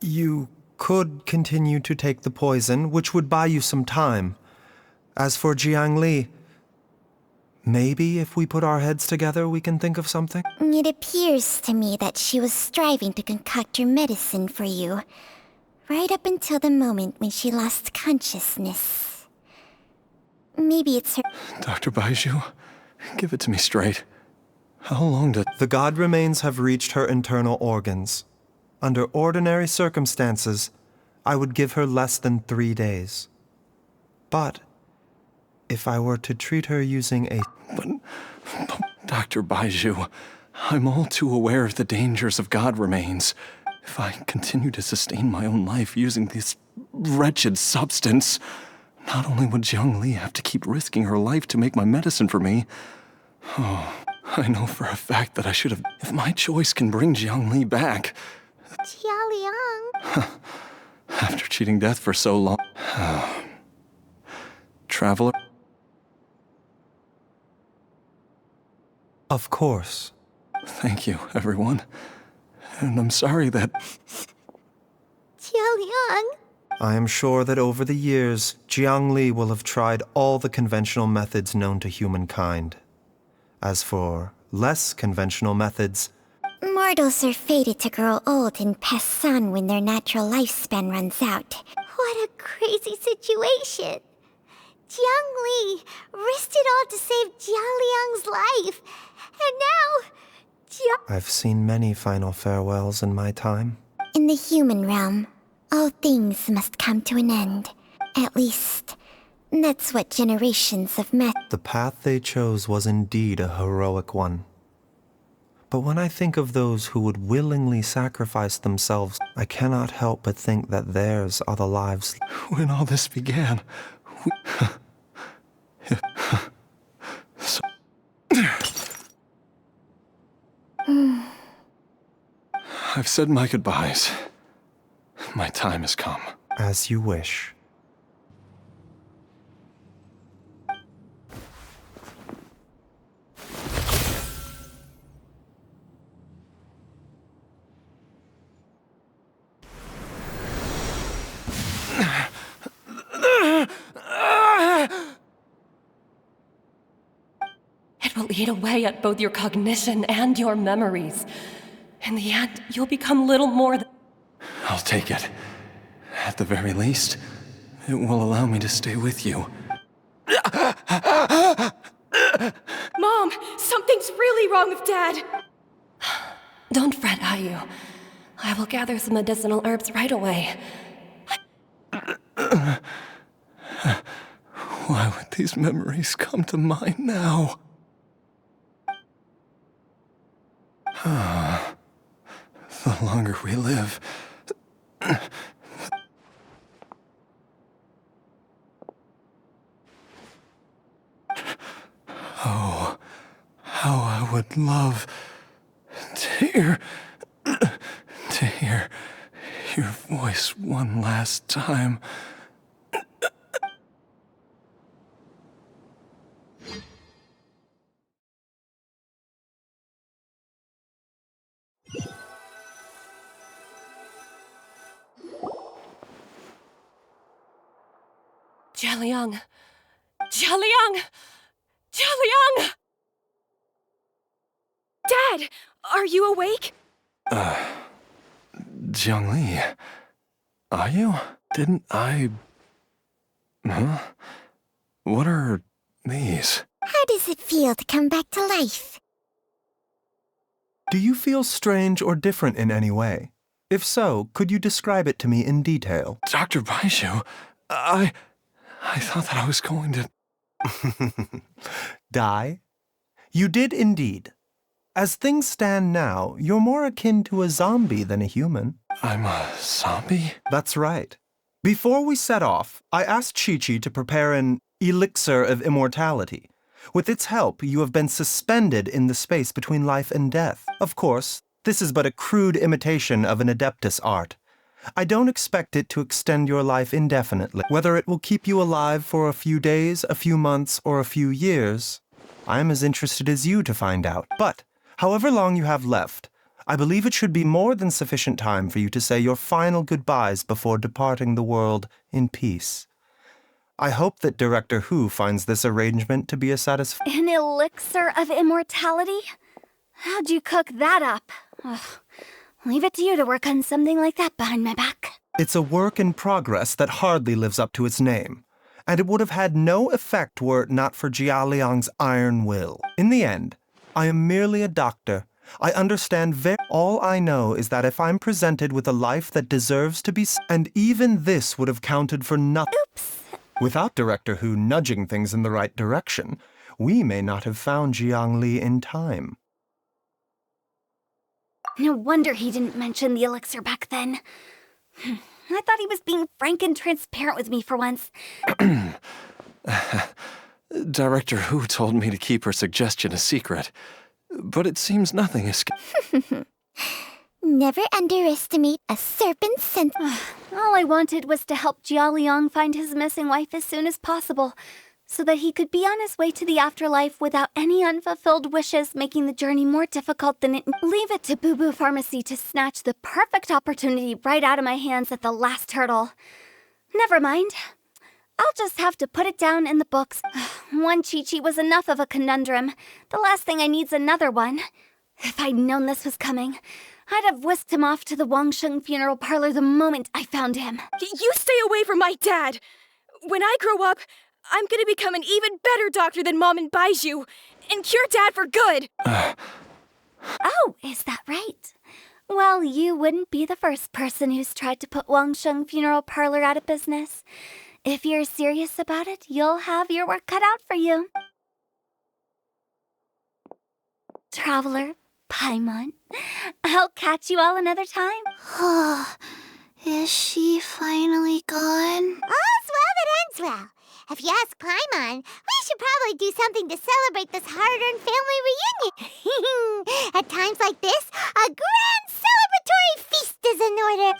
You could continue to take the poison, which would buy you some time. As for Jiang Li, maybe if we put our heads together, we can think of something? It appears to me that she was striving to concoct your medicine for you, right up until the moment when she lost consciousness. Maybe it's her... Dr. Baizhu, give it to me straight. How long did... The god remains have reached her internal organs. Under ordinary circumstances, I would give her less than 3 days. But if I were to treat her using a... But Dr. Baizhu, I'm all too aware of the dangers of god remains. If I continue to sustain my own life using this wretched substance, not only would Jiang Li have to keep risking her life to make my medicine for me, I know for a fact that I should have... If my choice can bring Jiang Li back... Jialiang... After cheating death for so long... Traveler... Of course. Thank you, everyone. And I'm sorry that... Jialiang... I am sure that over the years, Jiang Li will have tried all the conventional methods known to humankind. As for less conventional methods... Mortals are fated to grow old and pass on when their natural lifespan runs out. What a crazy situation! Jiang Li risked it all to save Jialiang's life, and now... I've seen many final farewells in my time. In the human realm, all things must come to an end. At least, that's what generations of The path they chose was indeed a heroic one. But when I think of those who would willingly sacrifice themselves, I cannot help but think that theirs are the lives... When all this began, I've said my goodbyes. My time has come. As you wish. It will eat away at both your cognition and your memories. In the end, you'll become little more than... I'll take it. At the very least, it will allow me to stay with you. Mom, something's really wrong with Dad. Don't fret, Ayu. I will gather some medicinal herbs right away. Why would these memories come to mind now? The longer we live. Oh, how I would love to hear your voice one last time. Jialiang! Jialiang! Jialiang! Dad, are you awake? Jiangli, are you? Didn't I... Huh? What are these? How does it feel to come back to life? Do you feel strange or different in any way? If so, could you describe it to me in detail? Dr. Baizhu, I thought that I was going to... Die? You did indeed. As things stand now, you're more akin to a zombie than a human. I'm a zombie? That's right. Before we set off, I asked Chi-Chi to prepare an elixir of immortality. With its help, you have been suspended in the space between life and death. Of course, this is but a crude imitation of an Adeptus art. I don't expect it to extend your life indefinitely. Whether it will keep you alive for a few days, a few months, or a few years, I am as interested as you to find out. But, however long you have left, I believe it should be more than sufficient time for you to say your final goodbyes before departing the world in peace. I hope that Director Hu finds this arrangement to be a satisfactory... An elixir of immortality? How'd you cook that up? Ugh. Leave it to you to work on something like that behind my back. It's a work in progress that hardly lives up to its name, and it would have had no effect were it not for Jialiang's iron will. In the end, I am merely a doctor. I understand all I know is that if I'm presented with a life that deserves to be... And even this would have counted for nothing. Oops. Without Director Hu nudging things in the right direction, we may not have found Jiangli in time. No wonder he didn't mention the elixir back then. I thought he was being frank and transparent with me for once. Director Hu told me to keep her suggestion a secret, but it seems nothing is... Never underestimate a serpent's sense. All I wanted was to help Jialiang find his missing wife as soon as possible, so that he could be on his way to the afterlife without any unfulfilled wishes making the journey more difficult than it... Leave it to Boo Boo Pharmacy to snatch the perfect opportunity right out of my hands at the last hurdle. Never mind. I'll just have to put it down in the books. One Chi-Chi was enough of a conundrum. The last thing I need's another one. If I'd known this was coming, I'd have whisked him off to the Wangsheng funeral parlor the moment I found him. You stay away from my dad! When I grow up, I'm gonna become an even better doctor than Mom and Baizhu, and cure Dad for good! Oh, is that right? Well, you wouldn't be the first person who's tried to put Wangsheng funeral parlor out of business. If you're serious about it, you'll have your work cut out for you. Traveler, Paimon, I'll catch you all another time. Oh, is she finally gone? All's well that ends well. If you ask Paimon, we should probably do something to celebrate this hard-earned family reunion. At times like this, a grand celebratory feast is in order.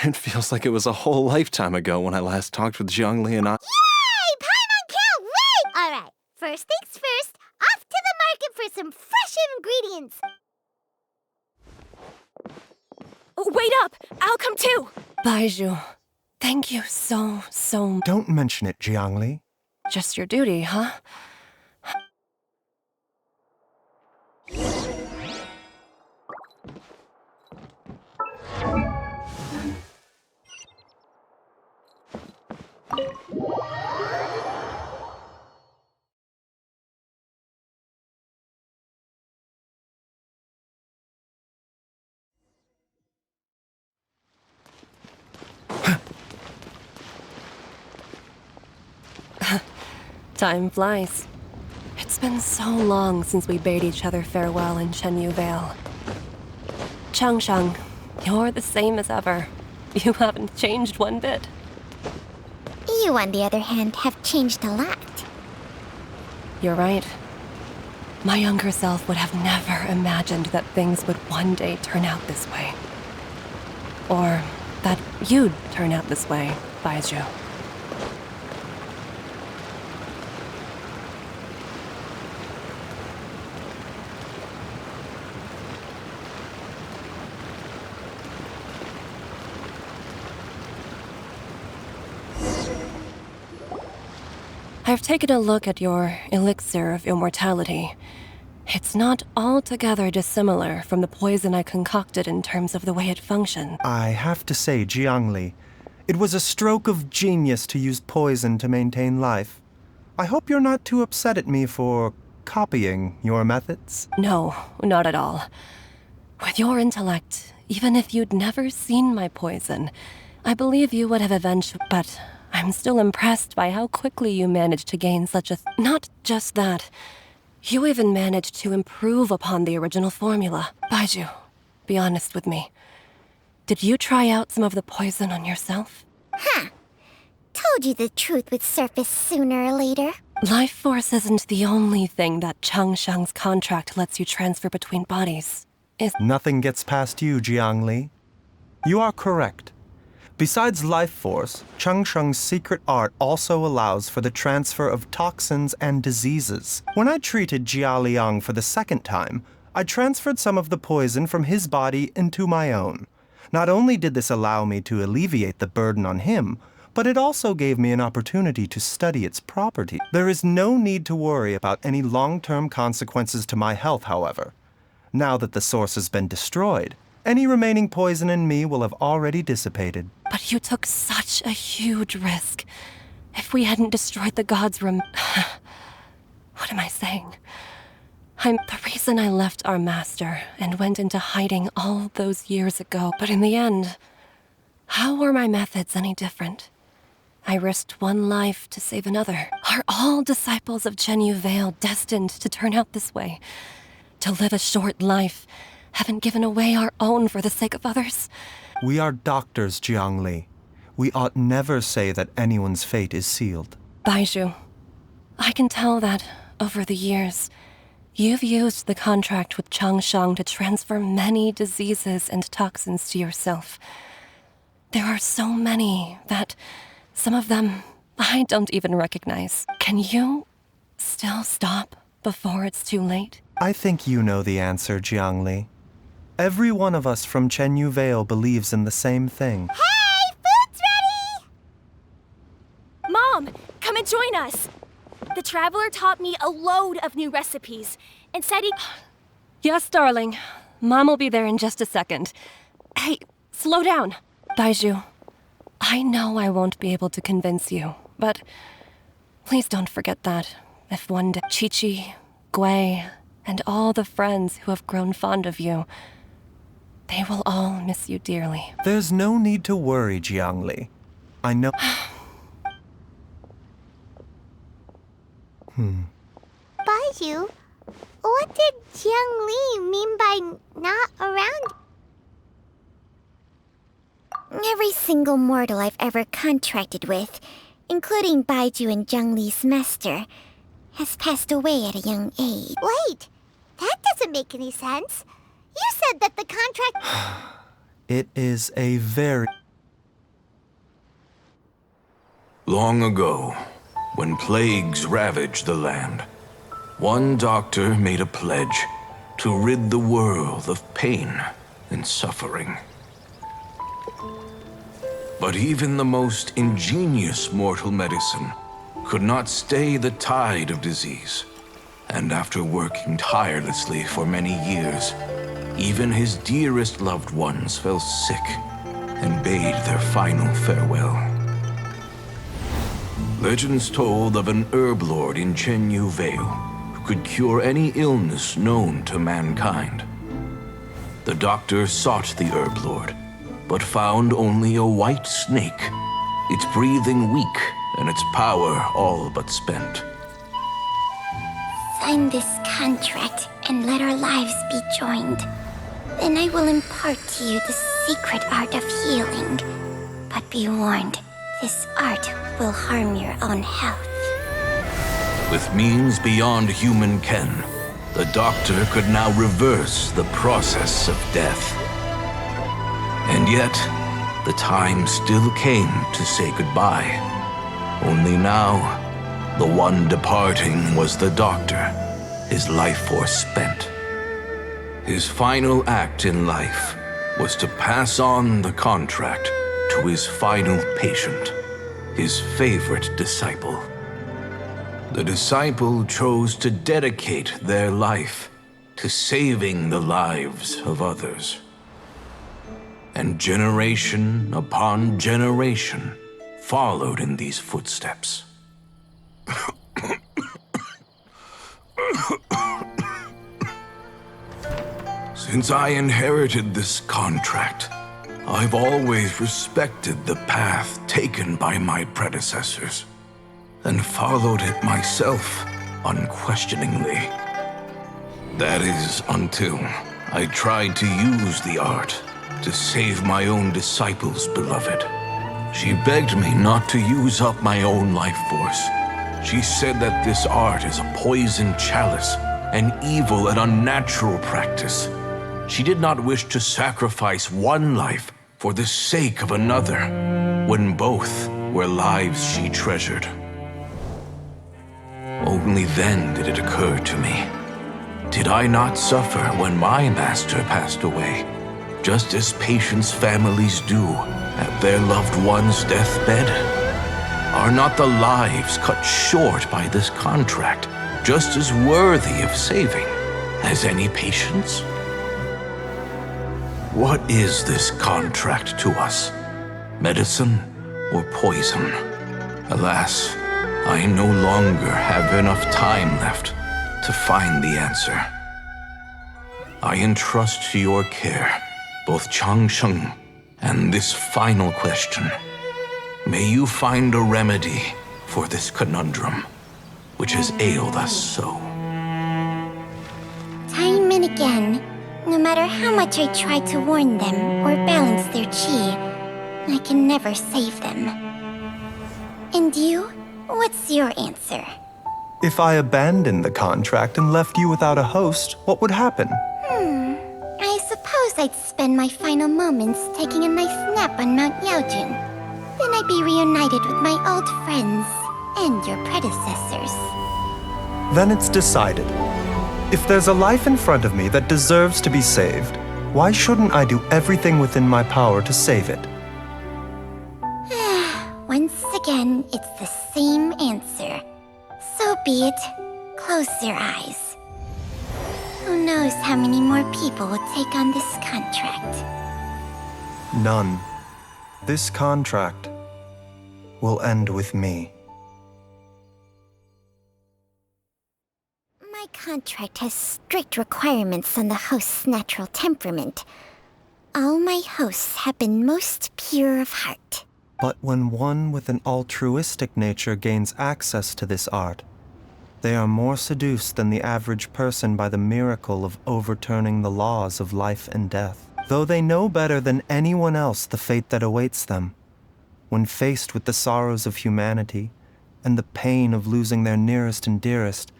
It feels like it was a whole lifetime ago when I last talked with Jiangli and I... Yay! Paimon can't wait! All right, first things first, off to the market for some fresh ingredients. Wait up! I'll come too! Baizhu, thank you so much. Don't mention it, Jiangli. Just your duty, huh? Time flies. It's been so long since we bade each other farewell in Shenyu Vale. Changshang, you're the same as ever. You haven't changed one bit. You, on the other hand, have changed a lot. You're right. My younger self would have never imagined that things would one day turn out this way. Or that you'd turn out this way, Baizhu. I've taken a look at your elixir of immortality. It's not altogether dissimilar from the poison I concocted in terms of the way it functions. I have to say, Jiangli, it was a stroke of genius to use poison to maintain life. I hope you're not too upset at me for copying your methods. No, not at all. With your intellect, even if you'd never seen my poison, I believe you would have eventually. But I'm still impressed by how quickly you managed to gain such a. Not just that. You even managed to improve upon the original formula. Baizhu, be honest with me. Did you try out some of the poison on yourself? Huh. Told you the truth would surface sooner or later. Life force isn't the only thing that Changshang's contract lets you transfer between bodies. Nothing gets past you, Jiangli. You are correct. Besides life force, Changsheng's secret art also allows for the transfer of toxins and diseases. When I treated Jia Liang for the second time, I transferred some of the poison from his body into my own. Not only did this allow me to alleviate the burden on him, but it also gave me an opportunity to study its property. There is no need to worry about any long-term consequences to my health, however. Now that the source has been destroyed, any remaining poison in me will have already dissipated. But you took such a huge risk. If we hadn't destroyed the gods' room... What am I saying? The reason I left our master and went into hiding all those years ago. But in the end, how were my methods any different? I risked one life to save another. Are all disciples of Chenyu Vale destined to turn out this way? To live a short life, haven't given away our own for the sake of others? We are doctors, Jiangli. We ought never say that anyone's fate is sealed. Baizhu, I can tell that, over the years, you've used the contract with Changshang to transfer many diseases and toxins to yourself. There are so many that some of them I don't even recognize. Can you still stop before it's too late? I think you know the answer, Jiangli. Every one of us from Chenyu Vale believes in the same thing. Hey, food's ready! Mom, come and join us. The Traveler taught me a load of new recipes and said he... Yes, darling. Mom will be there in just a second. Hey, slow down. Baizhu, I know I won't be able to convince you, but please don't forget that if one day Chi-Chi, Gui, and all the friends who have grown fond of you, they will all miss you dearly. There's no need to worry, Jiangli. I know... Baizhu, what did Jiang Li mean by not around? Every single mortal I've ever contracted with, including Baizhu and Jiang Li's master, has passed away at a young age. Wait, that doesn't make any sense. You said that the contract... It is a very... Long ago, when plagues ravaged the land, one doctor made a pledge to rid the world of pain and suffering. But even the most ingenious mortal medicine could not stay the tide of disease. And after working tirelessly for many years, even his dearest loved ones fell sick and bade their final farewell. Legends told of an herb lord in Chenyu Vale who could cure any illness known to mankind. The doctor sought the herb lord, but found only a white snake, its breathing weak and its power all but spent. Sign this contract and let our lives be joined. Then I will impart to you the secret art of healing. But be warned, this art will harm your own health. With means beyond human ken, the doctor could now reverse the process of death. And yet, the time still came to say goodbye. Only now, the one departing was the doctor, his life force spent. His final act in life was to pass on the contract to his final patient, his favorite disciple. The disciple chose to dedicate their life to saving the lives of others. And generation upon generation followed in these footsteps. Since I inherited this contract, I've always respected the path taken by my predecessors and followed it myself unquestioningly. That is until I tried to use the art to save my own disciple's beloved. She begged me not to use up my own life force. She said that this art is a poison chalice, an evil and unnatural practice. She did not wish to sacrifice one life for the sake of another, when both were lives she treasured. Only then did it occur to me. Did I not suffer when my master passed away, just as patients' families do at their loved one's deathbed? Are not the lives cut short by this contract just as worthy of saving as any patients? What is this contract to us? Medicine or poison? Alas, I no longer have enough time left to find the answer. I entrust to your care both Changsheng and this final question. May you find a remedy for this conundrum, which has ailed us so. Time and again, no matter how much I try to warn them or balance their chi, I can never save them. And you? What's your answer? If I abandoned the contract and left you without a host, what would happen? I suppose I'd spend my final moments taking a nice nap on Mount Yaojun. Then I'd be reunited with my old friends and your predecessors. Then it's decided. If there's a life in front of me that deserves to be saved, why shouldn't I do everything within my power to save it? Once again, it's the same answer. So be it. Close your eyes. Who knows how many more people will take on this contract? None. This contract will end with me. My contract has strict requirements on the host's natural temperament. All my hosts have been most pure of heart. But when one with an altruistic nature gains access to this art, they are more seduced than the average person by the miracle of overturning the laws of life and death. Though they know better than anyone else the fate that awaits them, when faced with the sorrows of humanity and the pain of losing their nearest and dearest,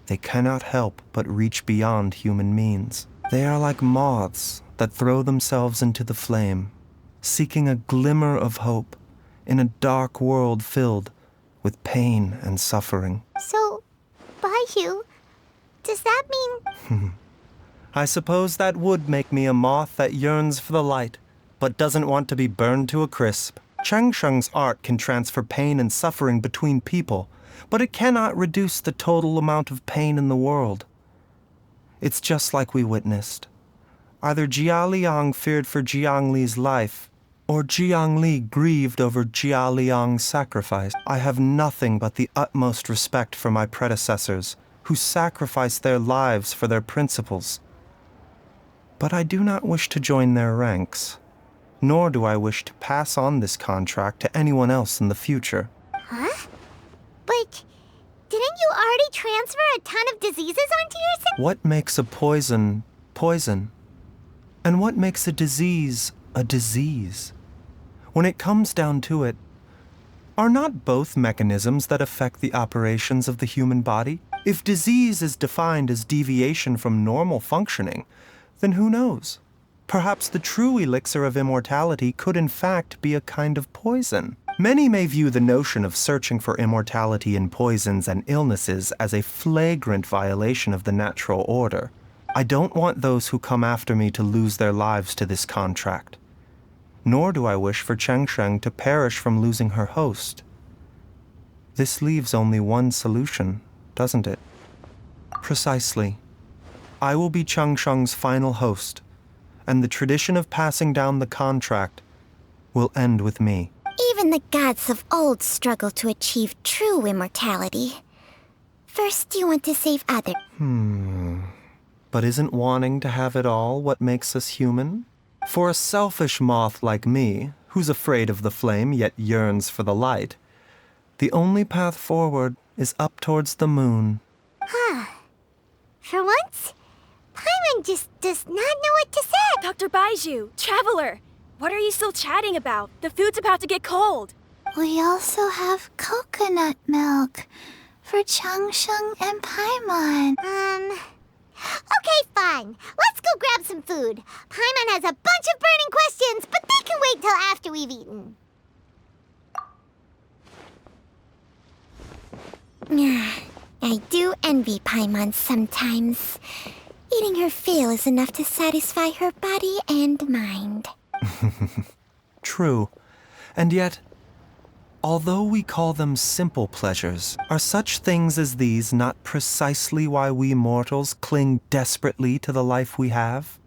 they cannot help but reach beyond human means. They are like moths that throw themselves into the flame, seeking a glimmer of hope in a dark world filled with pain and suffering. So, Baizhu, does that mean... I suppose that would make me a moth that yearns for the light, but doesn't want to be burned to a crisp. Changsheng's art can transfer pain and suffering between people, but it cannot reduce the total amount of pain in the world. It's just like we witnessed. Either Jia Liang feared for Jiang Li's life, or Jiang Li grieved over Jia Liang's sacrifice. I have nothing but the utmost respect for my predecessors, who sacrificed their lives for their principles. But I do not wish to join their ranks, nor do I wish to pass on this contract to anyone else in the future. Huh? But didn't you already transfer a ton of diseases onto yourself? What makes a poison poison? And what makes a disease a disease? When it comes down to it, are not both mechanisms that affect the operations of the human body? If disease is defined as deviation from normal functioning, then who knows? Perhaps the true elixir of immortality could in fact be a kind of poison. Many may view the notion of searching for immortality in poisons and illnesses as a flagrant violation of the natural order. I don't want those who come after me to lose their lives to this contract. Nor do I wish for Chengsheng to perish from losing her host. This leaves only one solution, doesn't it? Precisely. I will be Chengsheng's final host, and the tradition of passing down the contract will end with me. Even the gods of old struggle to achieve true immortality. First, you want to save others. But isn't wanting to have it all what makes us human? For a selfish moth like me, who's afraid of the flame yet yearns for the light, the only path forward is up towards the moon. For once, Paimon just does not know what to say. Dr. Baizhu, Traveler, what are you still chatting about? The food's about to get cold. We also have coconut milk for Changsheng and Paimon. Okay, fine. Let's go grab some food. Paimon has a bunch of burning questions, but they can wait till after we've eaten. I do envy Paimon sometimes. Eating her fill is enough to satisfy her body and mind. True. And yet, although we call them simple pleasures, are such things as these not precisely why we mortals cling desperately to the life we have?